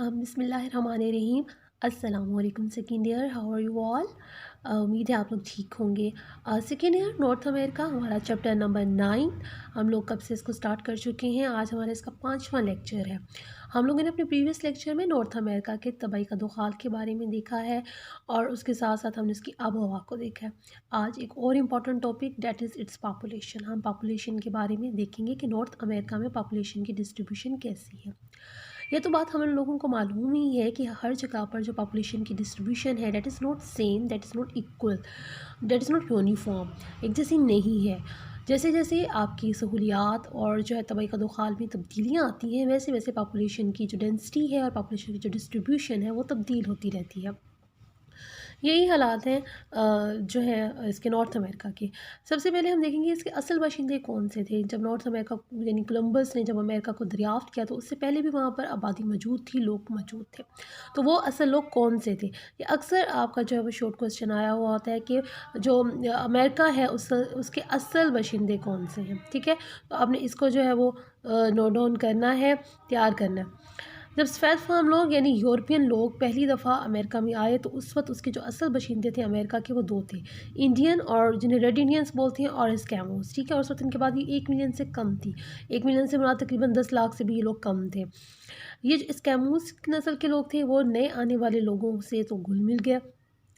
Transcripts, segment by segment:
बिस्मिल्लाहिर्रहमानिर्रहीम। अस्सलाम वालेकुम second year, how are you all. उम्मीद है आप लोग ठीक होंगे। सेकंड ईयर नॉर्थ अमेरिका, हमारा चैप्टर नंबर 9 हम लोग कब से इसको स्टार्ट कर चुके हैं। आज हमारा इसका 5वां लेक्चर है। हम लोगों ने अपने प्रीवियस लेक्चर में नॉर्थ अमेरिका के तबाई कदोखाल के बारे में देखा है और उसके साथ साथ हमने इसकी आबो हवा को देखा है। आज एक और important topic that is its population. हम पॉपुलेशन के बारे में देखेंगे कि नॉर्थ अमेरिका में पॉपुलेशन की डिस्ट्रीब्यूशन कैसी है। ये तो बात हम लोगों को मालूम ही है कि हर जगह पर जो पॉपुलेशन की डिस्ट्रीब्यूशन है that is not same, that is not equal, that is not uniform, एक जैसी नहीं है। जैसे जैसे आपकी सहूलियात और जो है तबाई कदोखाल में तब्दीलियाँ आती हैं, वैसे वैसे पॉपुलेशन की जो डेंसिटी है और पॉपुलेशन की जो डिस्ट्रीब्यूशन है वो तब्दील होती रहती है। यही हालात हैं जो है इसके नॉर्थ अमेरिका के। सबसे पहले हम देखेंगे इसके असल बाशिंदे कौन से थे। जब नॉर्थ अमेरिका यानी कोलंबस ने जब अमेरिका को दरियाफ्त किया तो उससे पहले भी वहाँ पर आबादी मौजूद थी, लोग मौजूद थे। तो वो असल लोग कौन से थे, ये अक्सर आपका जो है वो शॉर्ट क्वेश्चन आया हुआ होता है कि जो अमेरिका है उसके असल बाशिंदे कौन से हैं। ठीक है, तो आपने इसको जो है वो नोट डाउन करना है, तैयार करना है। जब सफ़ेद फार्म लोग यानी यूरोपियन लोग पहली दफ़ा अमेरिका में आए तो उस वक्त उसके जो असल बशिंदे थे अमेरिका के वो दो थे, इंडियन और जिन्हें रेड इंडियंस बोलते हैं और स्कैमोस। ठीक है, और उस वक्त इनके बाद ये 1 मिलियन से कम थी। 1 मिलियन से मुराद तकरीबन 10 लाख से भी ये लोग कम थे। ये जो स्कैमोस नस्ल के लोग थे वो नए आने वाले लोगों से तो घुल मिल गया,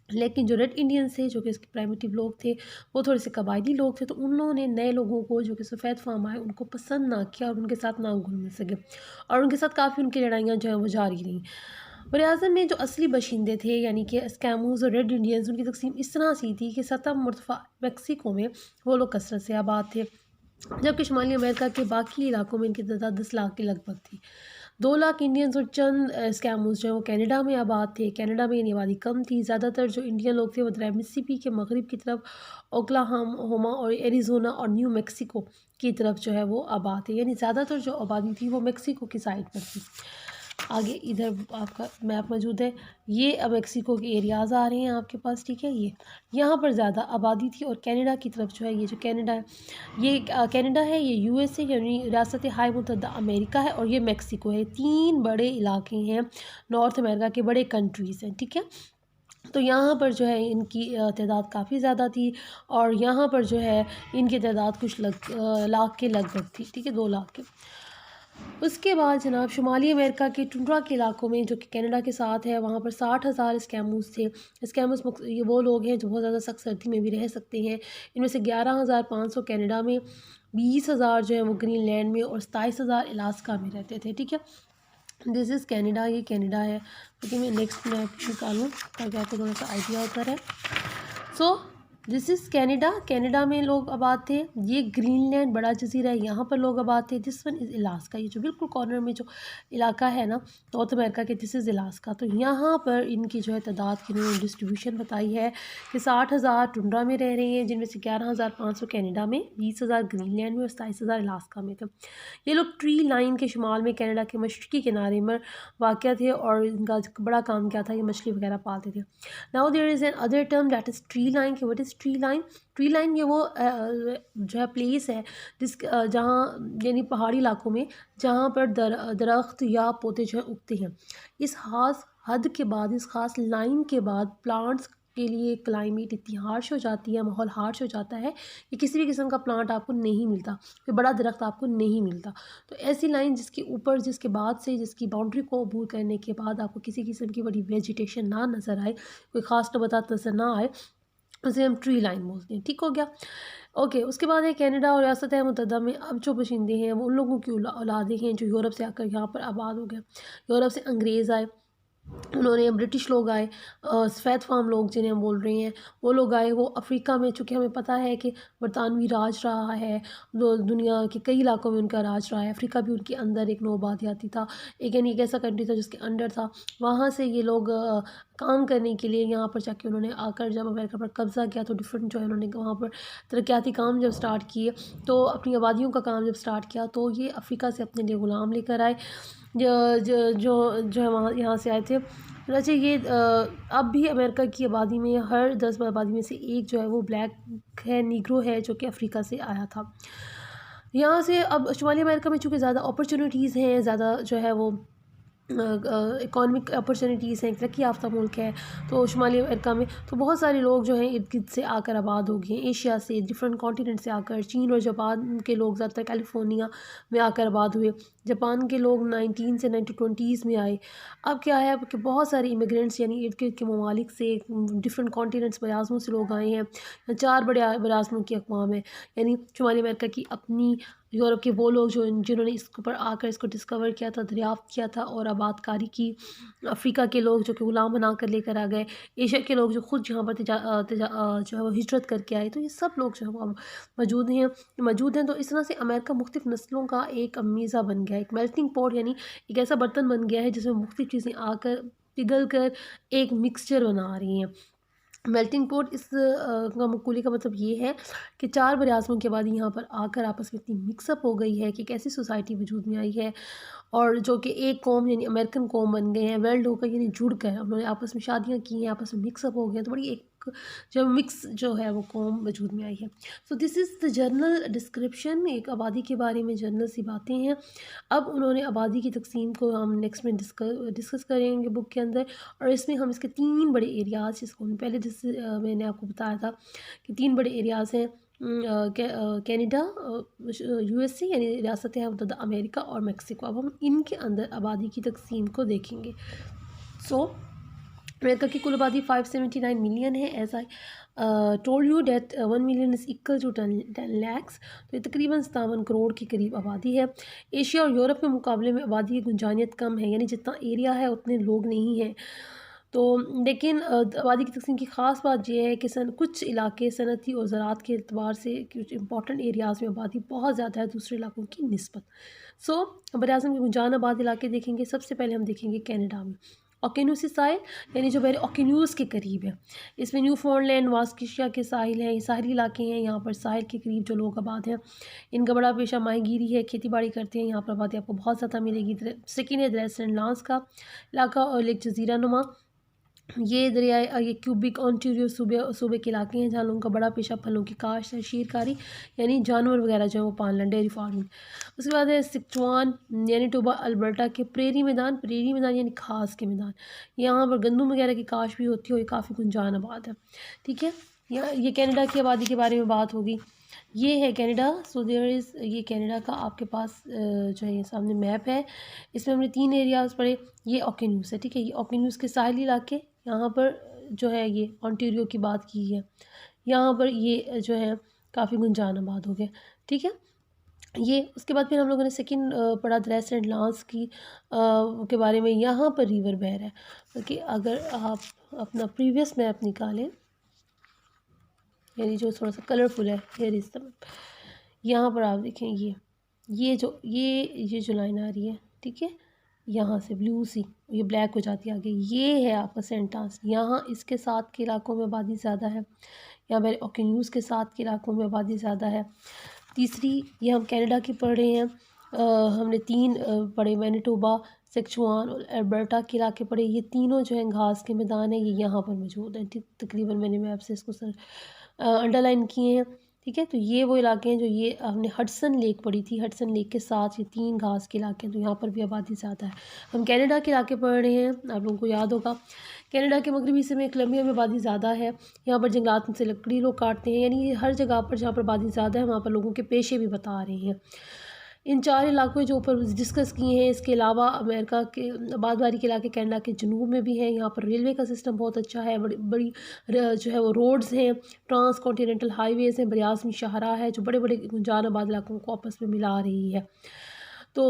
लेकिन जो रेड इंडियंस थे जो कि इसके प्राइमेटिव लोग थे वो थोड़े से कबायली लोग थे, तो उन्होंने नए लोगों को जो कि सफ़ेद फार्म आए उनको पसंद ना किया और उनके साथ ना घुल मिल सके और उनके साथ काफ़ी उनकी लड़ाइयाँ जो हैं वो जारी रहीं। बरअज़म में जो असली बशिंदे थे यानी कि स्कैमोज़ और रेड इंडियंस, उनकी तकसीम इस तरह सी थी कि सतह मुर्तफ़ा मेक्सिको में वो लोग कसरत से आबाद थे, जबकि शुमाली अमेरिका के बाकी इलाकों में इनकी तादाद 10 लाख के लगभग थी। 2 लाख इंडियंस और चंद स्कैमर्स जो हैं वो कनाडा में आबाद थे। कनाडा में इनकी आबादी कम थी। ज़्यादातर जो इंडियन लोग थे वो दरिया मिसिसिपी के मगरिब की तरफ ओक्लाहोमा और एरिज़ोना और न्यू मैक्सिको की तरफ जो है वो आबाद थे, यानी ज़्यादातर जो आबादी थी वो मैक्सिको की साइड पर थी। आगे इधर आपका मैप मौजूद है, ये अब मैक्सिको के एरियाज़ आ रहे हैं आपके पास। ठीक है, ये यहाँ पर ज़्यादा आबादी थी और कनाडा की तरफ जो है ये जो कनाडा है ये कनाडा है, ये यूएसए यानी रियासत हाई मुत्तहदा अमेरिका है और ये मैक्सिको है। 3 बड़े इलाके हैं नॉर्थ अमेरिका के, बड़े कंट्रीज़ हैं। ठीक है, तो यहाँ पर जो है इनकी तादाद काफ़ी ज़्यादा थी और यहाँ पर जो है इनकी तादाद कुछ लाख के लगभग थी। ठीक है, 2 लाख के। उसके बाद जनाब शुमाली अमेरिका के टुंड्रा के इलाकों में जो कि कनाडा के साथ है, वहाँ पर 60,000 स्कैमूस थे। स्कैमूस ये वो लोग हैं जो बहुत ज़्यादा सख्त सर्दी में भी रह सकते हैं। इनमें से 11,500 कनाडा में, 20,000 जो है वो ग्रीनलैंड में और 27,000 अलास्का में रहते थे। ठीक है, दिस इज़ कनाडा, ये कनाडा है। लेकिन मैं नेक्स्ट मैप निकालूँ ताकि आपको थोड़ा सा आइडिया होता रहे। So this is Canada, Canada में लोग आबाद थे। ये ग्रीनलैंड बड़ा जजीरा है, यहाँ पर लोग आबाद थे। दिस वन इज़ अलास्का, ये जो बिल्कुल कॉर्नर में जो इलाका है ना नॉर्थ अमेरिका के, दिस इज़ अलास्का। तो यहाँ पर इनकी जो है तादाद की इन्होंने डिस्ट्रीब्यूशन बताई है कि 60,000 टुंड्रा में रह रहे हैं, जिनमें से 11,500 कनाडा में, 20,000 ग्रीनलैंड में और 27,000 अलास्का में थे। ये लोग ट्री लाइन के शुमाल में कनाडा के मशरकी किनारे में वाक़या थे और इनका बड़ा काम क्या था, ये मछली वगैरह पालते थे। Now there is another term that is tree line. कि what is tree line? Tree line ये वो जो है प्लेस है जहाँ यानी पहाड़ी इलाकों में जहाँ पर दरख्त या पौधे जो है उगते हैं। इस ख़ास हद के बाद, इस ख़ास लाइन के बाद प्लांट्स के लिए क्लाइमेट इतनी हार्श हो जाती है, माहौल हार्श हो जाता है कि किसी भी किस्म का प्लांट आपको नहीं मिलता, कोई बड़ा दरख्त आपको नहीं मिलता। तो ऐसी लाइन जिसके ऊपर, जिसके बाद से, जिसकी बाउंड्री को अबूर करने के बाद आपको किसी किस्म की बड़ी वेजिटेशन ना नज़र आए, कोई ख़ास नबातात नज़र ना आए, उसे हम ट्री लाइन बोलते हैं। ठीक हो गया, ओके। उसके बाद है कनाडा और रियासत मुत्तहदा में अब जो बशिंदे हैं वो उन लोगों की औलादे हैं जो यूरोप से आकर यहाँ पर आबाद हो गए। यूरोप से अंग्रेज़ आए, उन्होंने, ब्रिटिश लोग आए, सफ़ेद फार्म लोग जिन्हें हम बोल रहे हैं वो लोग आए। वो अफ्रीका में, चूँकि हमें पता है कि बरतानवी राज रहा है, दुनिया के कई इलाकों में उनका राज रहा है। अफ्रीका भी उनके अंदर एक नौआबादियाती था, एक यानी एक ऐसा कंट्री था जिसके अंडर था। वहाँ से ये लोग काम करने के लिए यहाँ पर जाके उन्होंने आकर जब अमेरिका पर कब्ज़ा किया तो डिफरेंट जो है उन्होंने वहाँ पर तरक्याती काम जब स्टार्ट किए, तो अपनी आबादियों का काम जब स्टार्ट किया तो ये अफ्रीका से अपने लिए ग़ुलाम लेकर आए जो है वहाँ यहाँ से आए थे। वैसे ये अब भी अमेरिका की आबादी में हर 10 आबादी में से एक जो है वो ब्लैक है, नीग्रो है, जो कि अफ्रीका से आया था। यहाँ से अब शुमाली अमेरिका में चूँकि ज़्यादा अपॉर्चुनिटीज़ हैं, ज़्यादा जो है वो इकॉनमिक अपॉर्चुनिटीज़ हैं, तरक्की याफ्ता मुल्क है, तो शुमाली अमेरिका में तो बहुत सारे लोग जो हैं इर्द गिर्द से आकर आबाद हो गए हैं, एशिया से, डिफरेंट कॉन्टिनेंट से आकर। चीन और जापान के लोग ज़्यादातर कैलिफोर्निया में आकर आबाद हुए। जापान के लोग 19 से 1920s में आए। अब क्या है, अब कि बहुत सारे इमिग्रेंट्स यानी इर्द गिर्द के ममालिक से, डिफरेंट कॉन्टिनेंट्स बराज़मों से लोग आए हैं। 4 बड़े बराज़मों की अक़वाम है, यानी शुमाली अमेरिका की अपनी, यूरोप के वो लोग जो जिन्होंने इसके ऊपर आकर इसको डिस्कवर किया था, दरियाफ़्त किया था और आबादकारी की। अफ़्रीका के लोग जो कि ग़ुलाम बना कर लेकर आ गए। एशिया के लोग जो ख़ुद यहाँ पर जो है वो हिजरत करके आए। तो ये सब लोग जो है वो मौजूद हैं। तो इस तरह से अमेरिका मुख्तलिफ़ नस्लों का एक मीज़ा बन गया है, एक मेल्टिंग पॉट, यानी एक ऐसा बर्तन बन गया है जिसमें मुख्तलिफ़ चीज़ें आकर पिघल कर एक मिक्सचर बना रही हैं। मेल्टिंग पॉट इस का मक़ूले का मतलब ये है कि 4 बड़े-आज़मों की आबादी यहाँ पर आकर आपस में इतनी मिक्सअप हो गई है कि एक ऐसी सोसाइटी वजूद में आई है, और जो कि एक कौम यानी अमेरिकन कौम बन गए हैं, वेल्ड होकर यानी जुड़ कर उन्होंने आपस में शादियाँ की हैं, आपस में मिक्सअप हो गए हैं। तो बड़ी एक जो मिक्स जो है वो कौम वजूद में आई है। So this is the general description, एक आबादी के बारे में जनरल सी बातें हैं। अब उन्होंने आबादी की तक़सीम को हम नेक्स्ट में डिस्कस करेंगे बुक के अंदर, और इसमें हम इसके 3 बड़े एरियाज़, जिसको पहले मैंने आपको बताया था कि 3 बड़े एरियाज़ हैं, कनाडा, यूएसए यानी रियासत मुत्तहदा अमेरिका, और मेक्सिको। अब हम इनके अंदर आबादी की तक़सीम को देखेंगे। सो अमेरिका की कुल आबादी 579 मिलियन है। As I told you that 1 million is equal to 10 lakhs. तो ये तकरीबन 57 करोड़ के करीब आबादी है। एशिया और यूरोप के मुकाबले में आबादी की गुंजानियत कम है, यानी जितना एरिया है उतने लोग नहीं हैं। तो लेकिन आबादी की तक़सीम की ख़ास बात यह है कि कुछ इलाके सनती और ज़राअत के एतबार से कुछ इंपॉर्टेंट एरियाज़ में आबादी बहुत ज़्यादा है दूसरे इलाकों की निस्बत। सो बराज़म के गुंजान आबाद इलाके देखेंगे। सबसे पहले हम देखेंगे कनाडा में ओकेनूसी साहिल, यानी जो बहर ओकेन्यूज़ के करीब है। इसमें न्यूफाउंडलैंड, वास्किशिया के साहिल हैं, ये साहली इलाके हैं। यहाँ पर साहिल के करीब जो लोग आबाद हैं, इनका बड़ा पेशा माहीगीरी है, खेती बाड़ी करते हैं। यहाँ पर आबादी आपको बहुत ज़्यादा मिलेगी। सेकेंड है द्रेसलैंड लांस का इलाका और एक जजीरा नुमा। ये क्यूबिक ऑन्टेरियो सूबे के इलाके हैं जहाँ लोगों का बड़ा पेशा फलों की काश्त है, शीरकारी यानी जानवर वगैरह जो है वो पालना, डेयरी फार्मिंग। उसके बाद है सिचुआन, मैनिटोबा, अल्बर्टा के प्रेरी मैदान यानी घास के मैदान। यहाँ पर गंदम वगैरह की काश्त भी होती है और ये काफ़ी गुंजान आबाद है। ठीक है, यहाँ ये कनाडा की आबादी के बारे में बात होगी। ये है कनाडा। सो देयर इज़, ये कनाडा का आपके पास जो है ये सामने मैप है। इसमें हमने 3 एरियाज़ पढ़े। ये ओकेन्यूज़ है, ठीक है, ये ओकेन्यूज़ के साहिली इलाके, यहाँ पर जो है ये ओंटारियो की बात की है। यहाँ पर ये जो है काफ़ी गुंजान आबाद हो गए। ठीक है, ये उसके बाद फिर हम लोगों ने सेकंड पढ़ा द्रेसलैंड लांस की के बारे में। यहाँ पर रिवर बह रहा है, क्योंकि अगर आप अपना प्रीवियस मैप निकालें, यानी जो थोड़ा सा कलरफुल है, हेयर इस तरह, यहाँ पर आप देखें ये जो लाइन आ रही है, ठीक है, यहाँ से ब्लू सी ये ब्लैक हो जाती है आगे, ये है आपका सेंटास। यहाँ इसके साथ के इलाकों में आबादी ज़्यादा है। यहाँ मेरे ओकेन्यूज़ के साथ के इलाकों में आबादी ज़्यादा है। तीसरी, ये हम कनाडा की पढ़ रहे हैं। हमने 3 पढ़े, मैनिटोबा, सेस्चुआन और अल्बर्टा के इलाके पढ़े। ये तीनों जो हैं घास के मैदान हैं, ये यहाँ पर मौजूद हैं। तकरीबन मैंने मैप से इसको अंडरलाइन किए हैं। ठीक है, तो ये वो इलाके हैं जो ये हमने हडसन लेक पढ़ी थी। हडसन लेक के साथ ये 3 घास के इलाके हैं, तो यहाँ पर भी आबादी ज़्यादा है। हम कनाडा के इलाके पढ़ रहे हैं, आप लोगों को याद होगा कनाडा के मगरबी हिस्से में कोलंबिया में आबादी ज़्यादा है। यहाँ पर जंगलात में से लकड़ी लोग काटते हैं, यानी हर जगह पर जहाँ पर आबादी ज़्यादा है वहाँ पर लोगों के पेशे भी बता रहे हैं। इन 4 इलाकों जो ऊपर डिस्कस किए हैं, इसके अलावा अमेरिका के आबादवारी के इलाके कनाडा के जनूब में भी हैं। यहाँ पर रेलवे का सिस्टम बहुत अच्छा है, बड़ी जो है वो रोड्स हैं, ट्रांस कॉन्टिनेंटल हाईवेज़ हैं, बरियाज़मी शाहरा है जो बड़े बड़े गुंजान आबाद इलाकों को आपस में मिला रही है। तो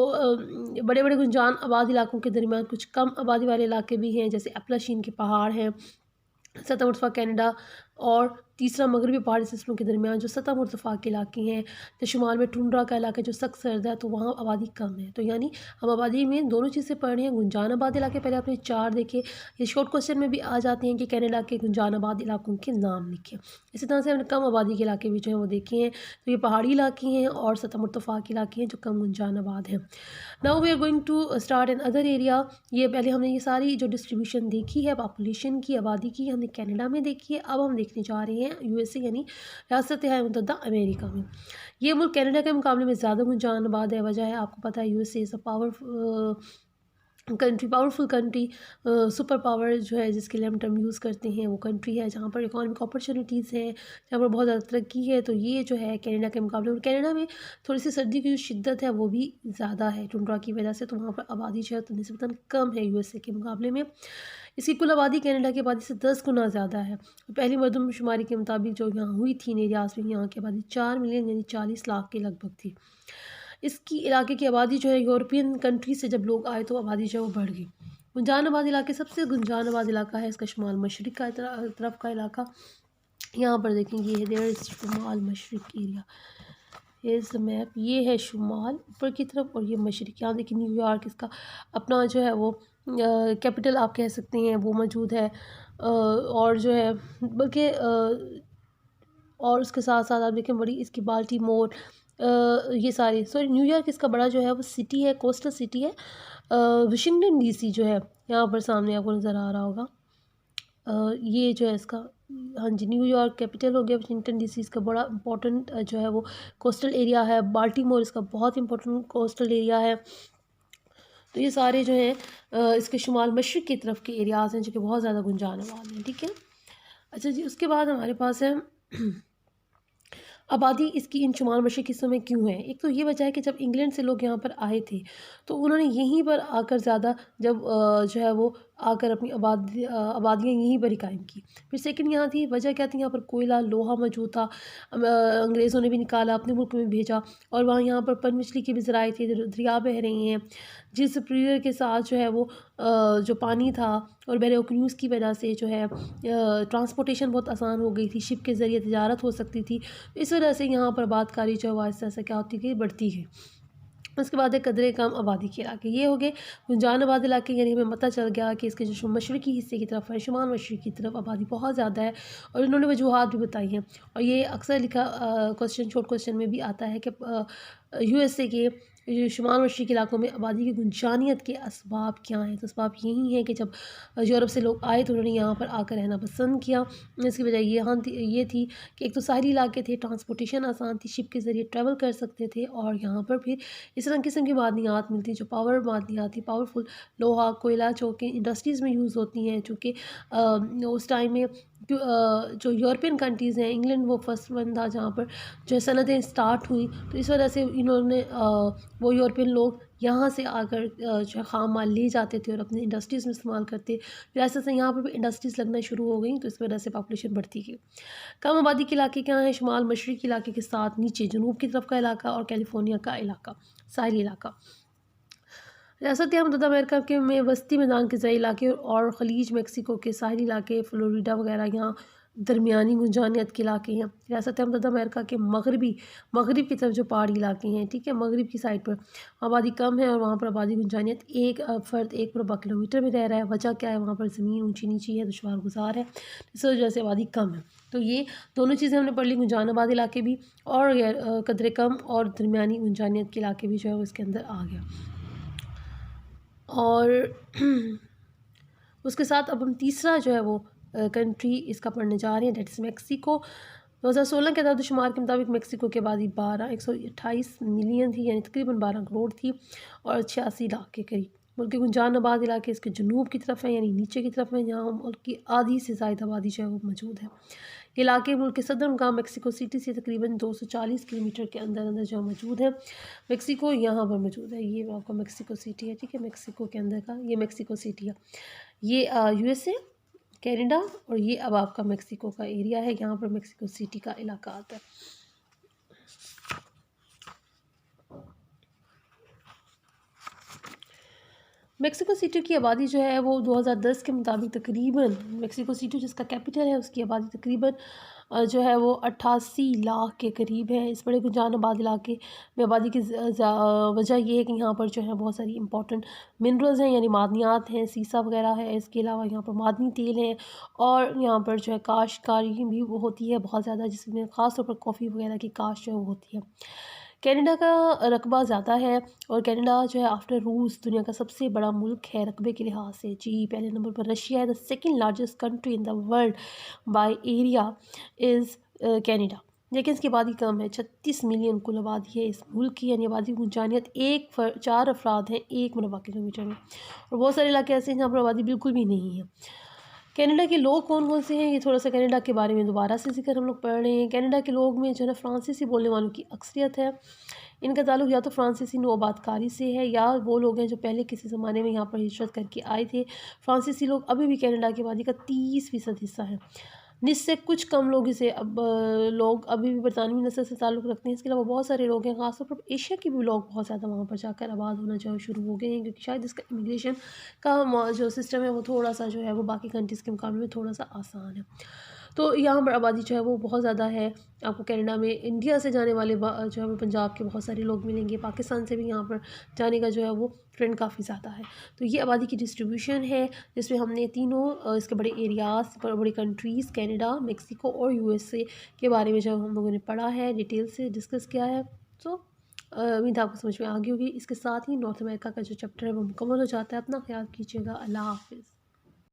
बड़े बड़े गुंजान आबाद इलाकों के दरमियान कुछ कम आबादी वाले इलाके भी हैं, जैसे एप्लाशीन के पहाड़ हैं, सतह मुर्तफ़ा कनाडा, और तीसरा मगरबी पहाड़ी सिस्टमों के दरमियान जो सतह मुर्तफ़ा के इलाके हैं। तो शुमाल में टुंड्रा का इलाका जो सख्त सर्द है, तो वहाँ आबादी कम है। तो यानी हम आबादी में दोनों चीज़ें पढ़ रहे हैं। गुंजान आबाद इलाके पहले आपने 4 देखे, ये शॉर्ट क्वेश्चन में भी आ जाते हैं कि कनाडा के गुंजान आबाद इलाकों के नाम लिखें। इसी तरह से हमने कम आबादी के इलाके भी जो हैं वो देखे हैं, तो ये पहाड़ी इलाके हैं और सतह मुर्तफ़ा के इलाके हैं जो कम गुंजान आबाद हैं। Now we are going to start another area. ये पहले हमने ये सारी जो डिस्ट्रीब्यूशन देखी है पॉपुलेशन की, आबादी की, हमने कनाडा में देखी है। अब हम देखने जा रहे हैं यूएसए यानी रियासत मुत्तहदा अमेरिका में। ये मुल्क कनाडा के मुकाबले में ज़्यादा गुंजान आबाद है। वजह है आपको पता है, USA is a country, powerful country, super power जो है जिसके लिए हम टर्म यूज़ करते हैं, वो कंट्री है जहाँ पर इकोनॉमिक अपॉर्चुनिटीज़ हैं, जहाँ पर बहुत ज़्यादा तरक्की है। तो ये जो है कनाडा के मुकाबले, और कनाडा में थोड़ी सी सर्दी की जो शिद्दत है वो भी ज़्यादा है टुंड्रा की वजह से, तो वहाँ पर आबादी जो है तो निस्बतन कम है यूएसए के मुकाबले में। इसकी कुल आबादी कनाडा की आबादी से 10 गुना ज़्यादा है। पहली मरदमशुमारी के मुताबिक जो यहाँ हुई थी इन एरियाज़ में, यहाँ की आबादी 4 मिलियन यानी 40 लाख के लगभग थी। इसकी इलाके की आबादी जो है यूरोपियन कंट्री से जब लोग आए तो आबादी जो है वो बढ़ गई। गुंजान आबाद इलाके, सबसे गुंजान आबाद इलाका है इसका शुमाल मशरक़ का तरफ का इलाका। यहाँ पर देखें, ये है देयर इज़ शुमाल मशरक़ एरिया, इज़ द मैप। ये है शुमाल ऊपर की तरफ और ये मशरक़। यहाँ देखिए न्यूयॉर्क, इसका अपना जो है वो कैपिटल आप कह सकते हैं वो मौजूद है। और जो है बल्कि और उसके साथ साथ आप देखें बड़ी इसकी बाल्टीमोर, ये सारे, सॉरी न्यूयॉर्क इसका बड़ा जो है वो सिटी है, कोस्टल सिटी है। वाशिंगटन डीसी जो है यहाँ पर सामने आपको नज़र आ रहा होगा। ये जो है इसका, हाँ जी, न्यूयॉर्क कैपिटल हो गया, वाशिंगटन डीसी इसका बड़ा इंपॉर्टेंट जो है वो कोस्टल एरिया है। बाल्टीमोर इसका बहुत इंपॉर्टेंट कोस्टल एरिया है। तो ये सारे जो हैं इसके शुमाल मशरक़ की तरफ के एरियाज़ हैं जो कि बहुत ज़्यादा गुंजाने वाले हैं, ठीक है। अच्छा जी, उसके बाद हमारे पास है आबादी इसकी इन शुमाल मशरक़ी हिस्सों में क्यों है। एक तो ये वजह है कि जब इंग्लैंड से लोग यहाँ पर आए थे तो उन्होंने यहीं पर आकर ज़्यादा जब जो है वो आकर अपनी आबादियाँ यहीं पर ही कायम की। फिर सेकंड यहाँ थी वजह क्या थी, यहाँ पर कोयला लोहा मौजूद था, अंग्रेज़ों ने भी निकाला अपने मुल्क में भेजा, और वहाँ यहाँ पर पनबिजली के भी ज़राए थे, दरिया बह रही हैं जिस प्रियर के साथ जो है वो जो पानी था और बैरोक्न्यूज़ की वजह से जो है ट्रांसपोर्टेशन बहुत आसान हो गई थी, शिप के ज़रिए तिजारत हो सकती थी। इस वजह से यहाँ पर आबादकारी जो है वो आहिस्ता आहिस्ता क्या होती गई, बढ़ती गई। उसके बाद है कदरे कम आबादी के इलाके, ये हो गए गुंजान आबाद इलाके, यानी हमें पता चल गया कि इसके जो मशरक़ी हिस्से की तरफ है, शुमाल मशरक़ की तरफ आबादी बहुत ज़्यादा है, और इन्होंने वजूहात भी बताई हैं। और ये अक्सर लिखा क्वेश्चन, शॉर्ट क्वेश्चन में भी आता है कि यूएसए के शुमाल मशरक़ी इलाकों में आबादी की गुंजानियत के असबाब क्या हैं। तो असबाब यही हैं कि जब यूरोप से लोग आए तो उन्होंने यहाँ पर आकर रहना पसंद किया। इसकी वजह ये थी कि एक तो साहिली इलाके थे, ट्रांसपोर्टेशन आसान थी, शिप के ज़रिए ट्रैवल कर सकते थे, और यहाँ पर फिर इस तरह किस्म की मादनियात मिलती जो पावर मादनियात थी, पावरफुल लोहा कोयला जो कि इंडस्ट्रीज़ में यूज़ होती हैं, चूँकि उस टाइम में जो यूरोपियन कंट्रीज़ हैं, इंग्लैंड वो फर्स्ट वन था जहाँ पर जो है सनतें स्टार्ट हुई। तो इस वजह से इन्होंने वो यूरोपियन लोग यहाँ से आकर जो है ख़ाम माल ले जाते थे और अपने इंडस्ट्रीज़ में इस्तेमाल करते। फिर ऐसे ऐसे यहाँ पर भी इंडस्ट्रीज़ लगना शुरू हो गई, तो इस वजह से पॉपुलेशन बढ़ती गई। कम आबादी के इलाके क्या हैं, शुमाल मशरक़ी इलाके के साथ नीचे जनूब की तरफ का इलाका और कैलिफोर्निया का इलाका, साहिली इलाका। रियासत मुत्तहदा अमेरिका के में वस्ती मैदान के ज़रिए इलाके और ख़लीज मेक्सिको के साहिली इलाके, फ़्लोरिडा वगैरह यहाँ दरमियानी गुंजानियत के इलाके हैं। रियासत मुत्तहदा अमेरिका के मगरिब की तरफ जो पहाड़ी इलाके हैं, ठीक है, मगरिब की साइड पर आबादी कम है और वहाँ पर आबादी गुंजानियत एक फ़र्द 1 मुरबा किलोमीटर में रह रहा है। वजह क्या है, वहाँ पर ज़मीन ऊँची नीची है, दुशवार गुजार है, इस वजह से आबादी कम है। तो ये दोनों चीज़ें हमने पढ़ ली, गुंजान आबाद इलाके भी और कदरे कम और दरमियानी गुंजानियत के इलाके भी जो है वो इसके अंदर आ गया। और उसके साथ अब हम तीसरा जो है वो कंट्री इसका पढ़ने जा रहे हैं, डेट इज़ मेक्सिको। 2016 के अदाद-ओ-शुमार के मुताबिक मेक्सिको की आबादी 128 मिलियन थी, यानी तकरीबन 12 करोड़ थी, और 86 लाख के करीब। मुल्क के गुंजान आबाद इलाके इसके जनूब की तरफ है, यानी नीचे की तरफ है, जहाँ मुल्क की आधी से ज़ायद आबादी जो है वो मौजूद है। ये इलाके मुल्क के सदर मुकाम मेक्सिको सिटी से तकरीबन 240 किलोमीटर के अंदर अंदर जो मौजूद है। मेक्सिको यहाँ पर मौजूद है, ये आपका मेक्सिको सिटी है, ठीक है, मेक्सिको के अंदर का ये मेक्सिको सिटी है। ये यूएसए, कनाडा, और ये अब आपका मेक्सिको का एरिया है, यहाँ पर मेक्सिको सिटी का इलाका आता है। मेक्सिको सिटी की आबादी जो है वो 2010 के मुताबिक तकरीबन, मेक्सिको सिटी जिसका कैपिटल है उसकी आबादी तकरीबन जो है वो 88 लाख के करीब है। इस बड़े गुंजान आबाद इलाके में आबादी की वजह ये है कि यहाँ पर जो है बहुत सारी इंपॉर्टेंट मिनरल्स हैं, यानी मादनियात हैं, सीसा वगैरह है, इसके अलावा यहाँ पर मादनी तेल है, और यहाँ पर जो है काश्तकारी भी वो होती है बहुत ज़्यादा, जिसमें ख़ास तौर पर कॉफ़ी वगैरह की काश्त जो है वो होती है। कनाडा का रकबा ज़्यादा है, और कनाडा जो है आफ्टर रूस दुनिया का सबसे बड़ा मुल्क है रकबे के लिहाज से। जी, पहले नंबर पर रशिया है, the second largest country in the world by area is Canada. लेकिन इसकी आबादी कम है, 36 मिलियन कुल आबादी है इस मुल्क की, यानी आबादी की इंसानियत 4 अफराद हैं 1 मुरबा किलोमीटर में। और बहुत सारे इलाके ऐसे हैं जहाँ पर आबादी बिल्कुल भी नहीं है। कनाडा के लोग कौन कौन से हैं, ये थोड़ा सा कनाडा के बारे में दोबारा से जिक्र हम लोग पढ़ रहे हैं। कनाडा के लोग में जो है ना फ्रांसीसी बोलने वालों की अक्सरियत है। इनका ताल्लुक या तो फ्रांसीसी नौआबादकारी से है, या वो लोग हैं जो पहले किसी ज़माने में यहाँ पर हिजरत करके आए थे। फ्रांसीसी लोग अभी भी कनाडा की आबादी का 30% हिस्सा है। जिससे कुछ कम लोग इसे लोग अभी भी बरतानवी नस्ल से ताल्लुक़ रखते हैं। इसके अलावा बहुत सारे लोग हैं, ख़ासतौर पर एशिया के भी लोग बहुत ज़्यादा वहाँ पर जाकर आबाद होना जो है शुरू हो गए हैं, क्योंकि शायद इसका इमिग्रेशन का जो सिस्टम है वो थोड़ा सा जो है वो बाकी कंट्रीज़ के मुकाबले में थोड़ा सा आसान है। तो यहाँ पर आबादी जो है वो बहुत ज़्यादा है। आपको कनाडा में इंडिया से जाने वाले जो है वो पंजाब के बहुत सारे लोग मिलेंगे, पाकिस्तान से भी यहाँ पर जाने का जो है वो ट्रेंड काफ़ी ज़्यादा है। तो ये आबादी की डिस्ट्रीब्यूशन है, जिसमें हमने तीनों इसके बड़े एरियाज़, बड़ी कंट्रीज़ कनाडा, मेक्सिको और यूएसए के बारे में जो हम लोगों ने पढ़ा है, डिटेल से डिस्कस किया है। तो उम्मीद आपको समझ में आ गई होगी। इसके साथ ही नॉर्थ अमेरिका का जो चैप्टर है वो मुकम्मल हो जाता है। अपना ख्याल कीजिएगा। अल्लाह हाफ़िज़।